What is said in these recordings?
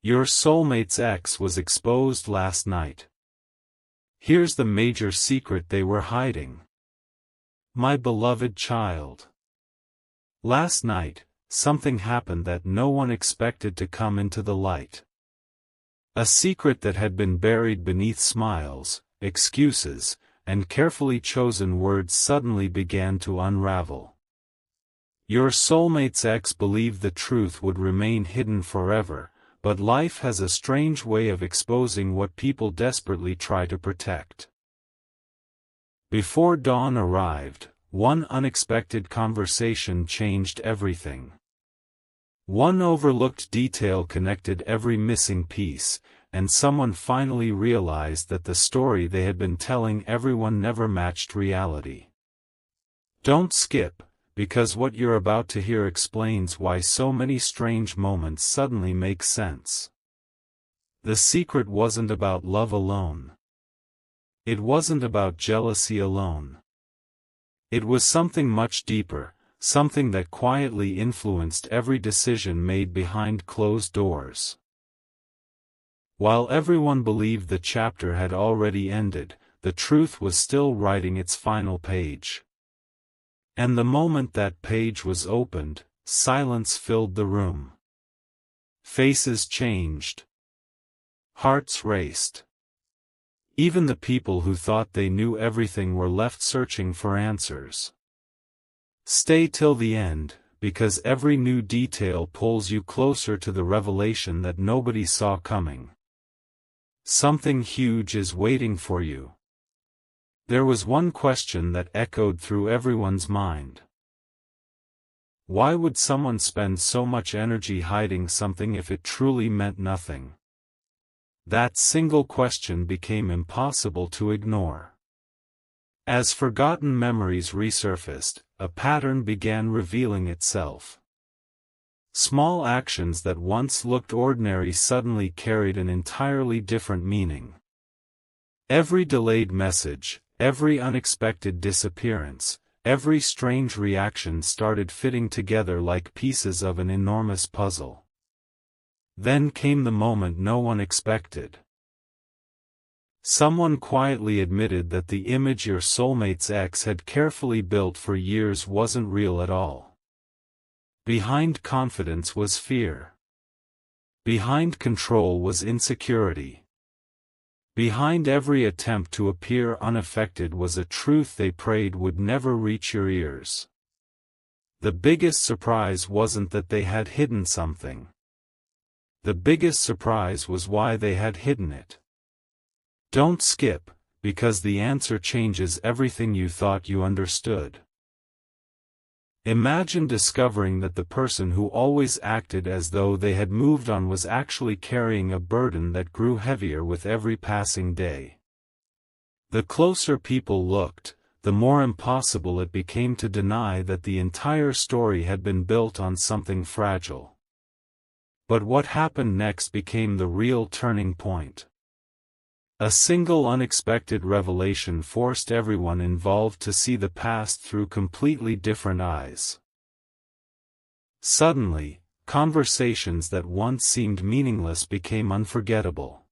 Your soulmate's ex was exposed last night. Here's the major secret they were hiding. My beloved child. Last night, something happened that no one expected to come into the light. A secret that had been buried beneath smiles, excuses, and carefully chosen words suddenly began to unravel. Your soulmate's ex believed the truth would remain hidden forever, but life has a strange way of exposing what people desperately try to protect. Before dawn arrived, one unexpected conversation changed everything. One overlooked detail connected every missing piece, and someone finally realized that the story they had been telling everyone never matched reality. Don't skip, because what you're about to hear explains why so many strange moments suddenly make sense. The secret wasn't about love alone. It wasn't about jealousy alone. It was something much deeper, something that quietly influenced every decision made behind closed doors. While everyone believed the chapter had already ended, the truth was still writing its final page. And the moment that page was opened, silence filled the room. Faces changed. Hearts raced. Even the people who thought they knew everything were left searching for answers. Stay till the end, because every new detail pulls you closer to the revelation that nobody saw coming. Something huge is waiting for you. There was one question that echoed through everyone's mind. Why would someone spend so much energy hiding something if it truly meant nothing? That single question became impossible to ignore. As forgotten memories resurfaced, a pattern began revealing itself. Small actions that once looked ordinary suddenly carried an entirely different meaning. Every delayed message, every unexpected disappearance, every strange reaction started fitting together like pieces of an enormous puzzle. Then came the moment no one expected. Someone quietly admitted that the image your soulmate's ex had carefully built for years wasn't real at all. Behind confidence was fear. Behind control was insecurity. Behind every attempt to appear unaffected was a truth they prayed would never reach your ears. The biggest surprise wasn't that they had hidden something. The biggest surprise was why they had hidden it. Don't skip, because the answer changes everything you thought you understood. Imagine discovering that the person who always acted as though they had moved on was actually carrying a burden that grew heavier with every passing day. The closer people looked, the more impossible it became to deny that the entire story had been built on something fragile. But what happened next became the real turning point. A single unexpected revelation forced everyone involved to see the past through completely different eyes. Suddenly, conversations that once seemed meaningless became unforgettable.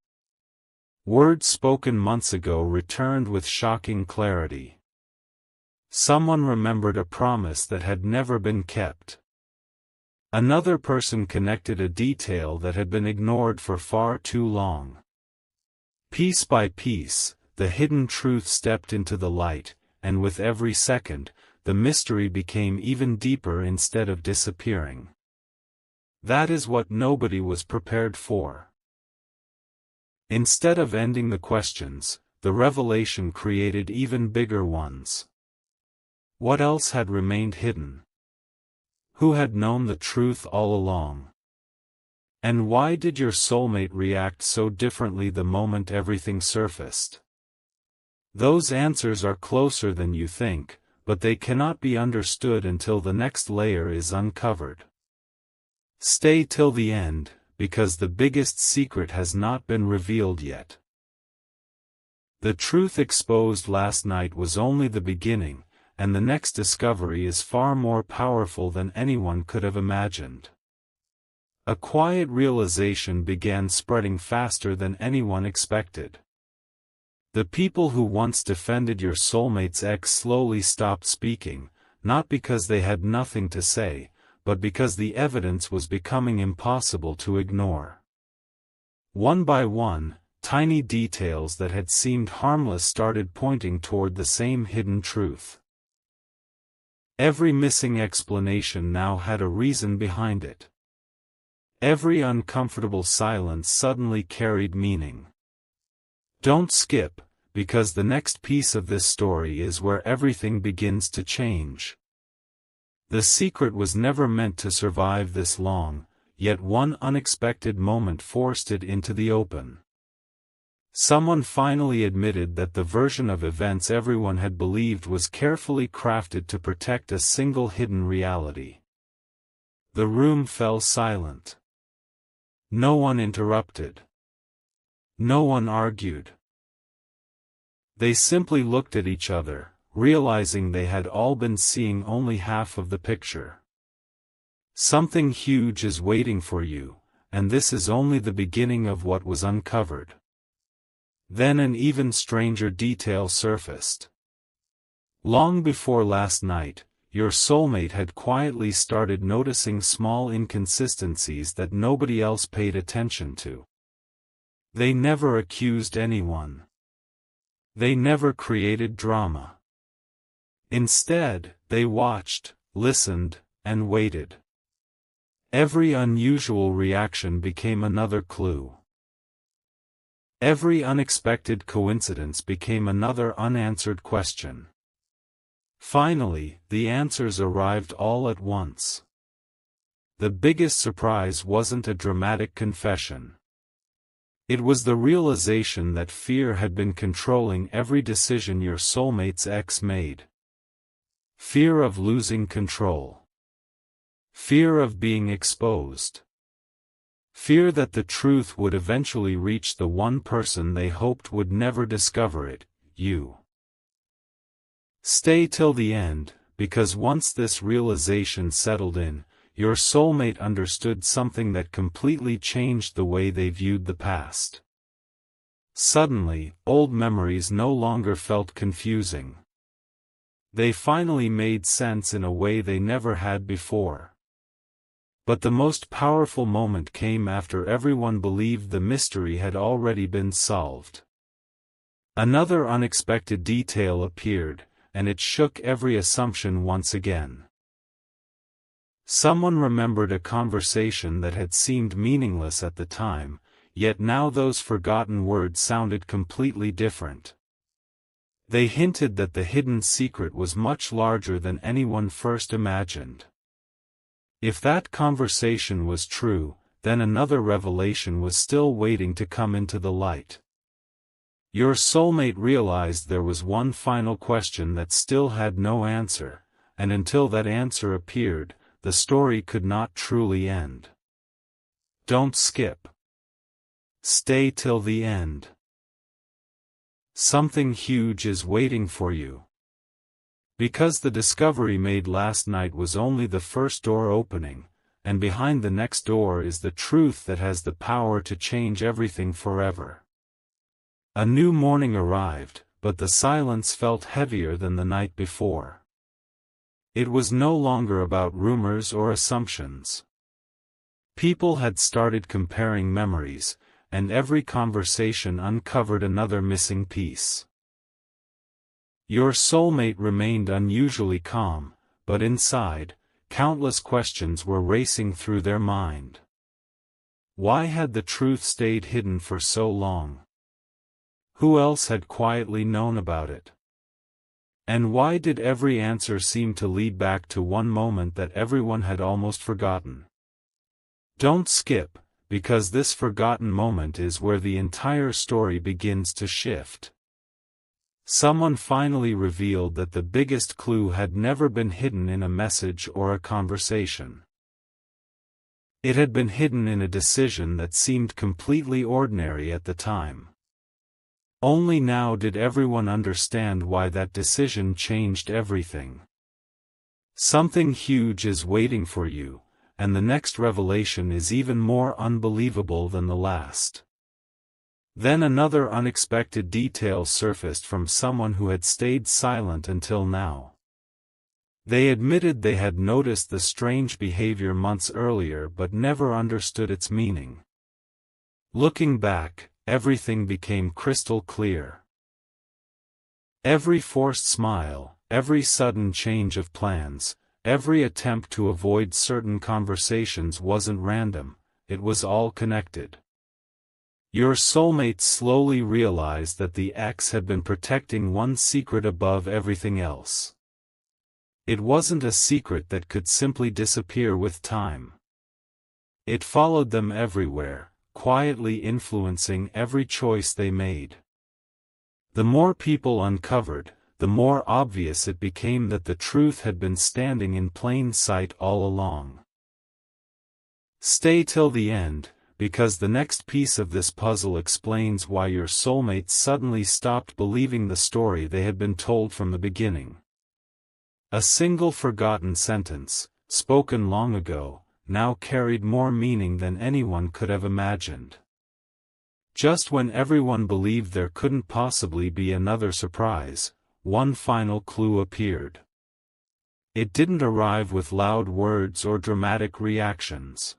Words spoken months ago returned with shocking clarity. Someone remembered a promise that had never been kept. Another person connected a detail that had been ignored for far too long. Piece by piece, the hidden truth stepped into the light, and with every second, the mystery became even deeper instead of disappearing. That is what nobody was prepared for. Instead of ending the questions, the revelation created even bigger ones. What else had remained hidden? Who had known the truth all along? And why did your soulmate react so differently the moment everything surfaced? Those answers are closer than you think, but they cannot be understood until the next layer is uncovered. Stay till the end, because the biggest secret has not been revealed yet. The truth exposed last night was only the beginning, and the next discovery is far more powerful than anyone could have imagined. A quiet realization began spreading faster than anyone expected. The people who once defended your soulmate's ex slowly stopped speaking, not because they had nothing to say, but because the evidence was becoming impossible to ignore. One by one, tiny details that had seemed harmless started pointing toward the same hidden truth. Every missing explanation now had a reason behind it. Every uncomfortable silence suddenly carried meaning. Don't skip, because the next piece of this story is where everything begins to change. The secret was never meant to survive this long, yet one unexpected moment forced it into the open. Someone finally admitted that the version of events everyone had believed was carefully crafted to protect a single hidden reality. The room fell silent. No one interrupted. No one argued. They simply looked at each other, realizing they had all been seeing only half of the picture. Something huge is waiting for you, and this is only the beginning of what was uncovered. Then an even stranger detail surfaced. Long before last night, your soulmate had quietly started noticing small inconsistencies that nobody else paid attention to. They never accused anyone. They never created drama. Instead, they watched, listened, and waited. Every unusual reaction became another clue. Every unexpected coincidence became another unanswered question. Finally, the answers arrived all at once. The biggest surprise wasn't a dramatic confession. It was the realization that fear had been controlling every decision your soulmate's ex made. Fear of losing control. Fear of being exposed. Fear that the truth would eventually reach the one person they hoped would never discover it, you. Stay till the end, because once this realization settled in, your soulmate understood something that completely changed the way they viewed the past. Suddenly, old memories no longer felt confusing. They finally made sense in a way they never had before. But the most powerful moment came after everyone believed the mystery had already been solved. Another unexpected detail appeared, and it shook every assumption once again. Someone remembered a conversation that had seemed meaningless at the time, yet now those forgotten words sounded completely different. They hinted that the hidden secret was much larger than anyone first imagined. If that conversation was true, then another revelation was still waiting to come into the light. Your soulmate realized there was one final question that still had no answer, and until that answer appeared, the story could not truly end. Don't skip. Stay till the end. Something huge is waiting for you. Because the discovery made last night was only the first door opening, and behind the next door is the truth that has the power to change everything forever. A new morning arrived, but the silence felt heavier than the night before. It was no longer about rumors or assumptions. People had started comparing memories, and every conversation uncovered another missing piece. Your soulmate remained unusually calm, but inside, countless questions were racing through their mind. Why had the truth stayed hidden for so long? Who else had quietly known about it? And why did every answer seem to lead back to one moment that everyone had almost forgotten? Don't skip, because this forgotten moment is where the entire story begins to shift. Someone finally revealed that the biggest clue had never been hidden in a message or a conversation. It had been hidden in a decision that seemed completely ordinary at the time. Only now did everyone understand why that decision changed everything. Something huge is waiting for you, and the next revelation is even more unbelievable than the last. Then another unexpected detail surfaced from someone who had stayed silent until now. They admitted they had noticed the strange behavior months earlier but never understood its meaning. Looking back, everything became crystal clear. Every forced smile, every sudden change of plans, every attempt to avoid certain conversations wasn't random, it was all connected. Your soulmate slowly realized that the ex had been protecting one secret above everything else. It wasn't a secret that could simply disappear with time. It followed them everywhere, quietly influencing every choice they made. The more people uncovered, the more obvious it became that the truth had been standing in plain sight all along. Stay till the end, because the next piece of this puzzle explains why your soulmate suddenly stopped believing the story they had been told from the beginning. A single forgotten sentence, spoken long ago, now carried more meaning than anyone could have imagined. Just when everyone believed there couldn't possibly be another surprise, one final clue appeared. It didn't arrive with loud words or dramatic reactions.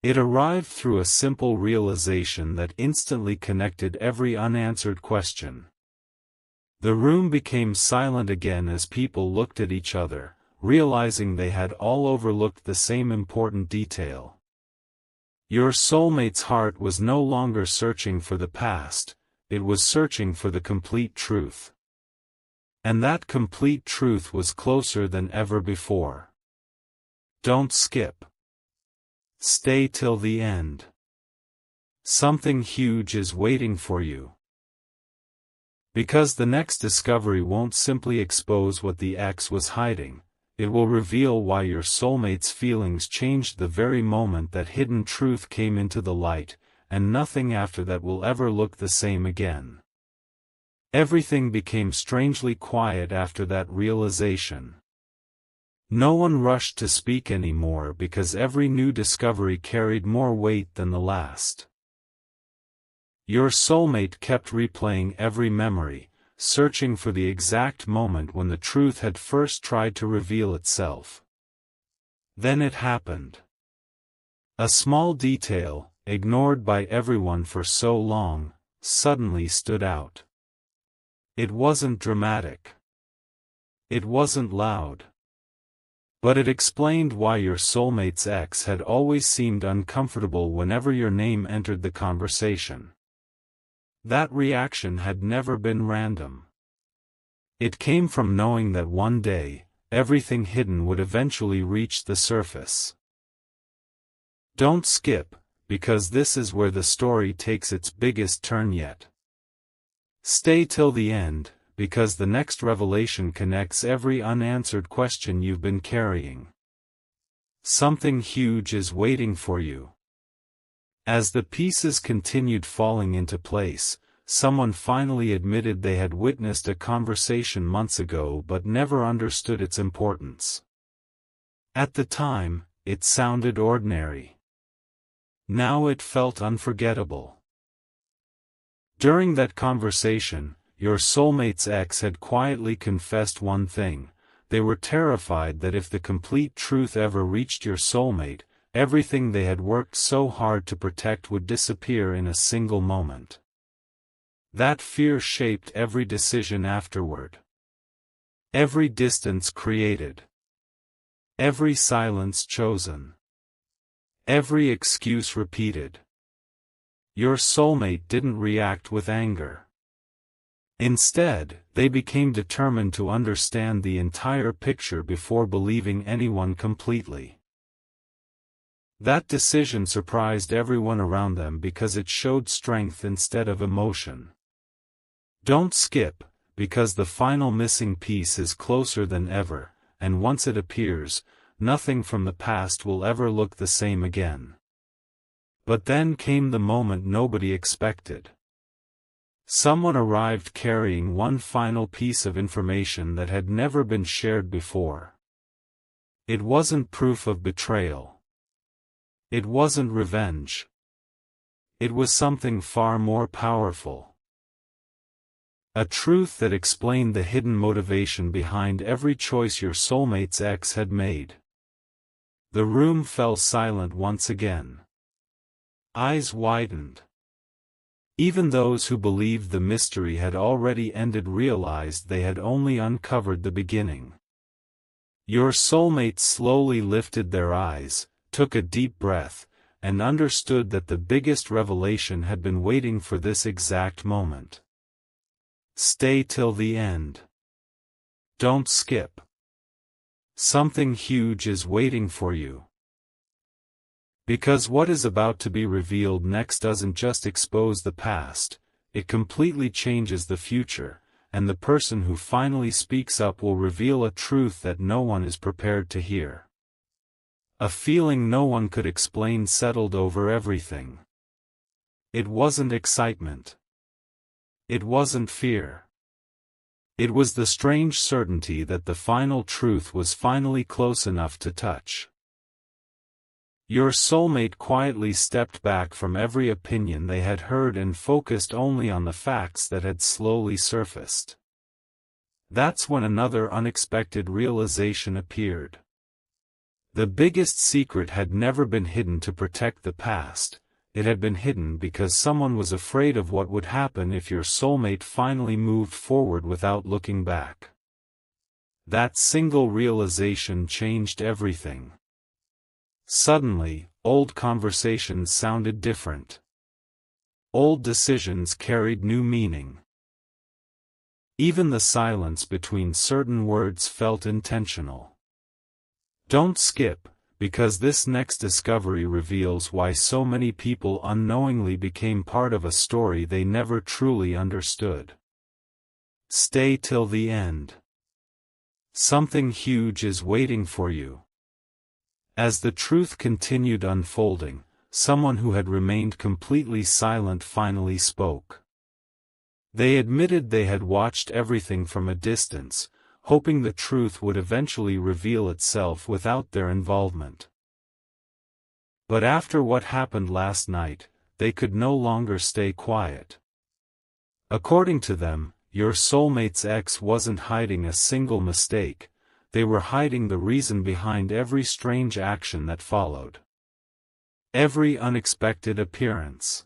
It arrived through a simple realization that instantly connected every unanswered question. The room became silent again as people looked at each other, realizing they had all overlooked the same important detail. Your soulmate's heart was no longer searching for the past, it was searching for the complete truth. And that complete truth was closer than ever before. Don't skip. Stay till the end. Something huge is waiting for you. Because the next discovery won't simply expose what the ex was hiding, it will reveal why your soulmate's feelings changed the very moment that hidden truth came into the light, and nothing after that will ever look the same again. Everything became strangely quiet after that realization. No one rushed to speak anymore because every new discovery carried more weight than the last. Your soulmate kept replaying every memory, searching for the exact moment when the truth had first tried to reveal itself. Then it happened. A small detail, ignored by everyone for so long, suddenly stood out. It wasn't dramatic. It wasn't loud. But it explained why your soulmate's ex had always seemed uncomfortable whenever your name entered the conversation. That reaction had never been random. It came from knowing that one day, everything hidden would eventually reach the surface. Don't skip, because this is where the story takes its biggest turn yet. Stay till the end, because the next revelation connects every unanswered question you've been carrying. Something huge is waiting for you. As the pieces continued falling into place, someone finally admitted they had witnessed a conversation months ago but never understood its importance. At the time, it sounded ordinary. Now it felt unforgettable. During that conversation, your soulmate's ex had quietly confessed one thing: they were terrified that if the complete truth ever reached your soulmate, everything they had worked so hard to protect would disappear in a single moment. That fear shaped every decision afterward. Every distance created. Every silence chosen. Every excuse repeated. Your soulmate didn't react with anger. Instead, they became determined to understand the entire picture before believing anyone completely. That decision surprised everyone around them because it showed strength instead of emotion. Don't skip, because the final missing piece is closer than ever, and once it appears, nothing from the past will ever look the same again. But then came the moment nobody expected. Someone arrived carrying one final piece of information that had never been shared before. It wasn't proof of betrayal. It wasn't revenge. It was something far more powerful. A truth that explained the hidden motivation behind every choice your soulmate's ex had made. The room fell silent once again. Eyes widened. Even those who believed the mystery had already ended realized they had only uncovered the beginning. Your soulmate slowly lifted their eyes, took a deep breath, and understood that the biggest revelation had been waiting for this exact moment. Stay till the end. Don't skip. Something huge is waiting for you. Because what is about to be revealed next doesn't just expose the past, it completely changes the future, and the person who finally speaks up will reveal a truth that no one is prepared to hear. A feeling no one could explain settled over everything. It wasn't excitement. It wasn't fear. It was the strange certainty that the final truth was finally close enough to touch. Your soulmate quietly stepped back from every opinion they had heard and focused only on the facts that had slowly surfaced. That's when another unexpected realization appeared. The biggest secret had never been hidden to protect the past, it had been hidden because someone was afraid of what would happen if your soulmate finally moved forward without looking back. That single realization changed everything. Suddenly, old conversations sounded different. Old decisions carried new meaning. Even the silence between certain words felt intentional. Don't skip, because this next discovery reveals why so many people unknowingly became part of a story they never truly understood. Stay till the end. Something huge is waiting for you. As the truth continued unfolding, someone who had remained completely silent finally spoke. They admitted they had watched everything from a distance, hoping the truth would eventually reveal itself without their involvement. But after what happened last night, they could no longer stay quiet. According to them, your soulmate's ex wasn't hiding a single mistake, they were hiding the reason behind every strange action that followed. Every unexpected appearance.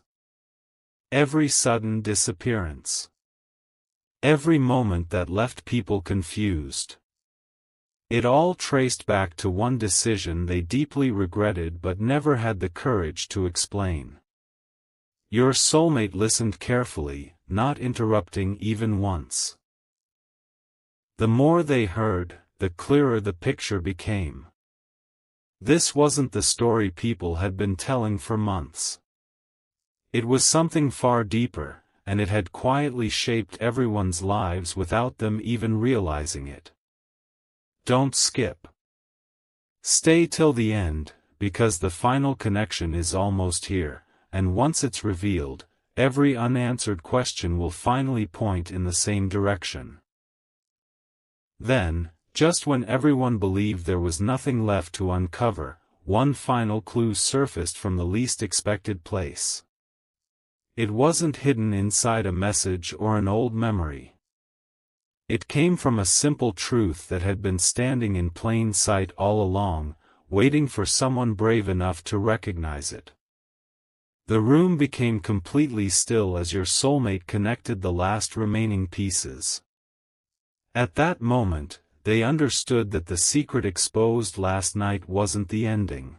Every sudden disappearance. Every moment that left people confused. It all traced back to one decision they deeply regretted but never had the courage to explain. Your soulmate listened carefully, not interrupting even once. The more they heard, the clearer the picture became. This wasn't the story people had been telling for months. It was something far deeper, and it had quietly shaped everyone's lives without them even realizing it. Don't skip. Stay till the end, because the final connection is almost here, and once it's revealed, every unanswered question will finally point in the same direction. Then, just when everyone believed there was nothing left to uncover, one final clue surfaced from the least expected place. It wasn't hidden inside a message or an old memory. It came from a simple truth that had been standing in plain sight all along, waiting for someone brave enough to recognize it. The room became completely still as your soulmate connected the last remaining pieces. At that moment, they understood that the secret exposed last night wasn't the ending.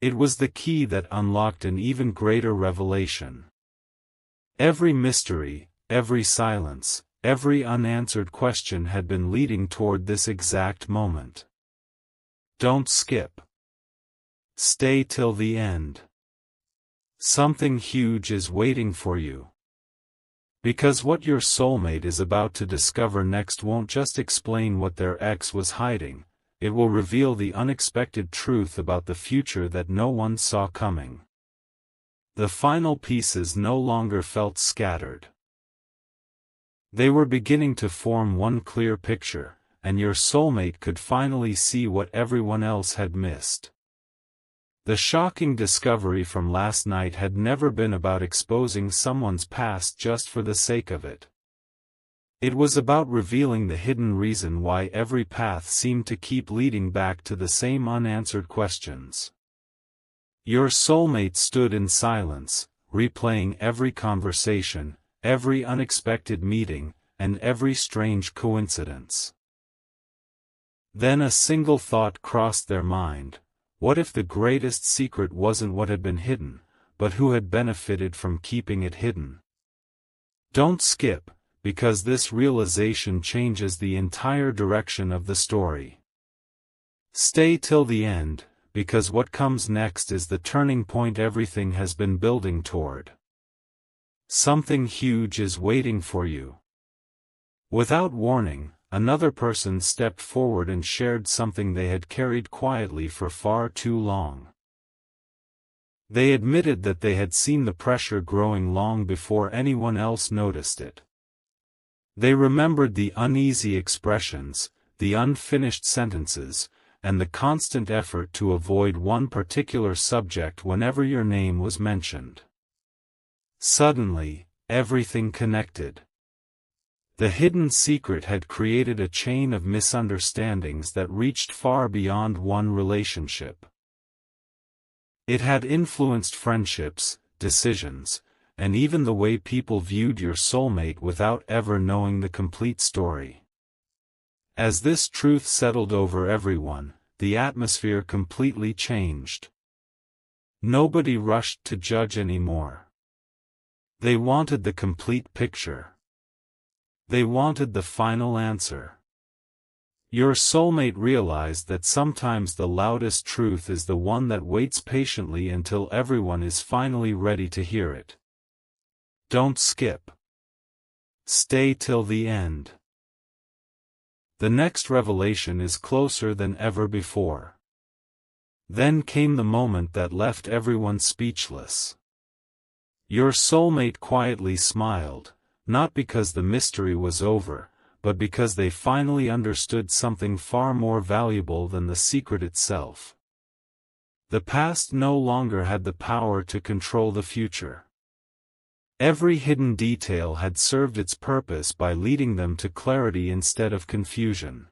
It was the key that unlocked an even greater revelation. Every mystery, every silence, every unanswered question had been leading toward this exact moment. Don't skip. Stay till the end. Something huge is waiting for you. Because what your soulmate is about to discover next won't just explain what their ex was hiding, it will reveal the unexpected truth about the future that no one saw coming. The final pieces no longer felt scattered. They were beginning to form one clear picture, and your soulmate could finally see what everyone else had missed. The shocking discovery from last night had never been about exposing someone's past just for the sake of it. It was about revealing the hidden reason why every path seemed to keep leading back to the same unanswered questions. Your soulmate stood in silence, replaying every conversation, every unexpected meeting, and every strange coincidence. Then a single thought crossed their mind: what if the greatest secret wasn't what had been hidden, but who had benefited from keeping it hidden? Don't skip, because this realization changes the entire direction of the story. Stay till the end, because what comes next is the turning point everything has been building toward. Something huge is waiting for you. Without warning, another person stepped forward and shared something they had carried quietly for far too long. They admitted that they had seen the pressure growing long before anyone else noticed it. They remembered the uneasy expressions, the unfinished sentences, and the constant effort to avoid one particular subject whenever your name was mentioned. Suddenly, everything connected. The hidden secret had created a chain of misunderstandings that reached far beyond one relationship. It had influenced friendships, decisions, and even the way people viewed your soulmate without ever knowing the complete story. As this truth settled over everyone, the atmosphere completely changed. Nobody rushed to judge anymore. They wanted the complete picture. They wanted the final answer. Your soulmate realized that sometimes the loudest truth is the one that waits patiently until everyone is finally ready to hear it. Don't skip. Stay till the end. The next revelation is closer than ever before. Then came the moment that left everyone speechless. Your soulmate quietly smiled, not because the mystery was over, but because they finally understood something far more valuable than the secret itself. The past no longer had the power to control the future. Every hidden detail had served its purpose by leading them to clarity instead of confusion.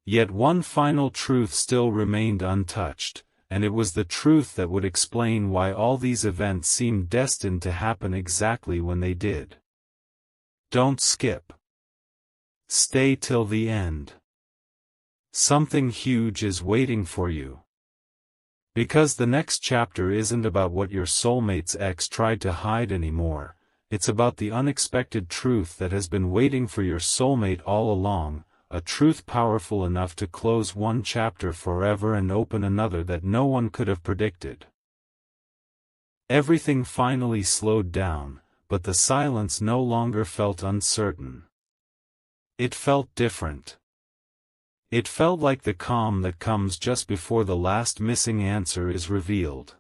Yet one final truth still remained untouched, and it was the truth that would explain why all these events seemed destined to happen exactly when they did. Don't skip. Stay till the end. Something huge is waiting for you. Because the next chapter isn't about what your soulmate's ex tried to hide anymore, it's about the unexpected truth that has been waiting for your soulmate all along, a truth powerful enough to close one chapter forever and open another that no one could have predicted. Everything finally slowed down, but the silence no longer felt uncertain. It felt different. It felt like the calm that comes just before the last missing answer is revealed.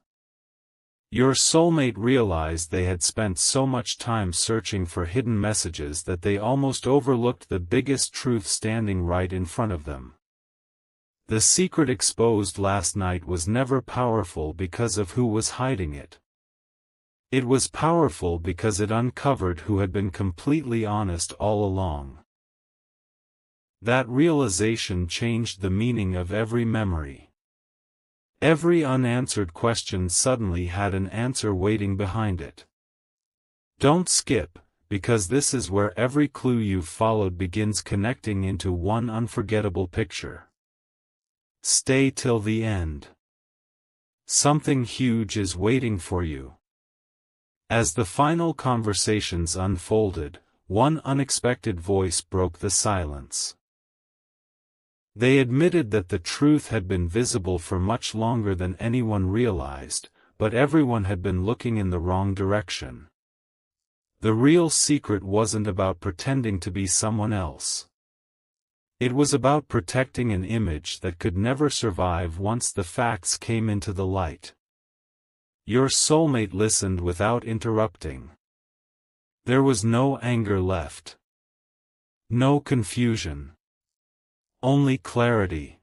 Your soulmate realized they had spent so much time searching for hidden messages that they almost overlooked the biggest truth standing right in front of them. The secret exposed last night was never powerful because of who was hiding it. It was powerful because it uncovered who had been completely honest all along. That realization changed the meaning of every memory. Every unanswered question suddenly had an answer waiting behind it. Don't skip, because this is where every clue you've followed begins connecting into one unforgettable picture. Stay till the end. Something huge is waiting for you. As the final conversations unfolded, one unexpected voice broke the silence. They admitted that the truth had been visible for much longer than anyone realized, but everyone had been looking in the wrong direction. The real secret wasn't about pretending to be someone else. It was about protecting an image that could never survive once the facts came into the light. Your soulmate listened without interrupting. There was no anger left. No confusion. only clarity.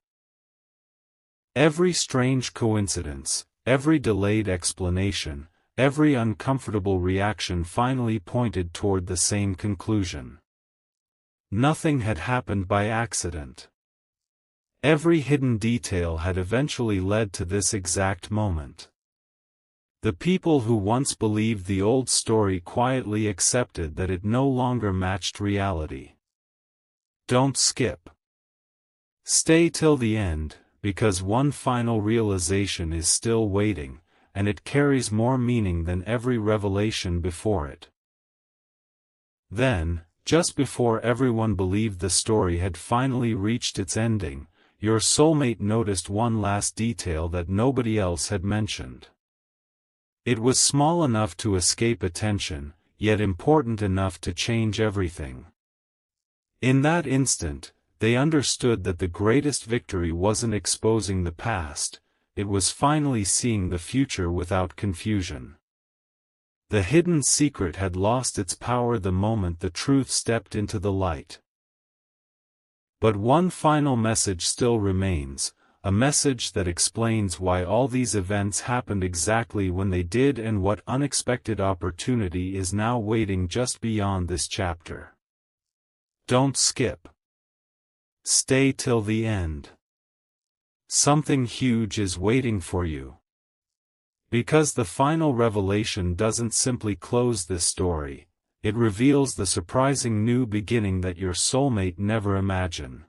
Every strange coincidence, every delayed explanation, every uncomfortable reaction finally pointed toward the same conclusion. Nothing had happened by accident. Every hidden detail had eventually led to this exact moment. The people who once believed the old story quietly accepted that it no longer matched reality. Don't skip. Stay till the end, because one final realization is still waiting, and it carries more meaning than every revelation before it. Then, just before everyone believed the story had finally reached its ending, your soulmate noticed one last detail that nobody else had mentioned. It was small enough to escape attention, yet important enough to change everything. In that instant, they understood that the greatest victory wasn't exposing the past, it was finally seeing the future without confusion. The hidden secret had lost its power the moment the truth stepped into the light. But one final message still remains, a message that explains why all these events happened exactly when they did and what unexpected opportunity is now waiting just beyond this chapter. Don't skip. Stay till the end. Something huge is waiting for you. Because the final revelation doesn't simply close this story, it reveals the surprising new beginning that your soulmate never imagined.